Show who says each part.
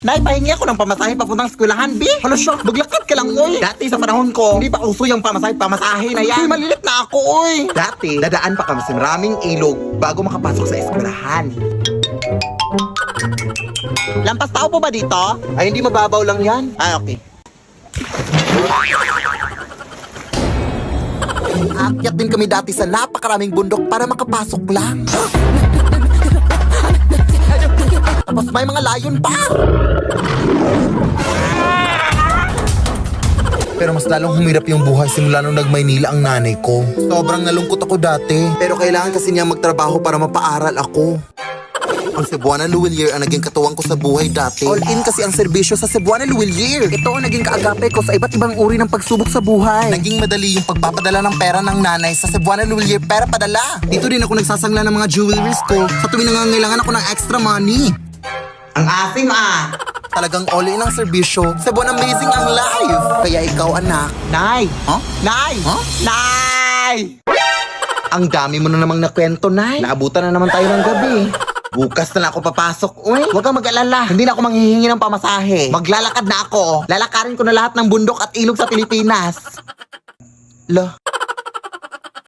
Speaker 1: Nay, pahingi ako ng pamasahe papuntang eskwelahan, bi. Hala siya, maglakad ka lang, oy. Dati sa panahon ko, hindi pa uso yung pamasahe na yan. Uy, malilit na ako, oy. Dati, dadaan pa kami sa maraming ilog bago makapasok sa eskwelahan. Lampas tao po ba dito? Ay, hindi, mababaw lang yan. Ay, okay. Akyat din kami dati sa napakaraming bundok para makapasok lang. Tapos may mga layon pa.
Speaker 2: Pero mas lalong humirap yung buhay simula nung nag-Maynila ang nanay ko. Sobrang nalungkot ako dati. Pero kailangan kasi niya magtrabaho para mapaaral ako. Ang Cebuana Luwilier ang naging katuwang ko sa buhay dati. All in kasi ang serbisyo sa Cebuana Luwilier. Ito ang naging kaagape ko sa iba't ibang uri ng pagsubok sa buhay. Naging madali yung pagpapadala ng pera ng nanay sa Cebuana Luwilier pera padala. Dito din ako nagsasangla ng mga jewelries ko sa tuwing nangangailangan ako ng extra money.
Speaker 1: Ang asim
Speaker 2: Talagang all in ang serbisyo. Cebuana amazing ang life. Kaya ikaw anak.
Speaker 1: Nay!
Speaker 2: Huh?
Speaker 1: Nay!
Speaker 2: Huh?
Speaker 1: Nay! Ang dami mo na namang nakwento, Nay. Naabutan na naman tayo ng gabi. Bukas na lang ako papasok. Uy, huwag kang mag-alala. Hindi na ako manghihingi ng pamasahe. Maglalakad na ako. Lalakarin ko na lahat ng bundok at ilog sa Pilipinas. Lo.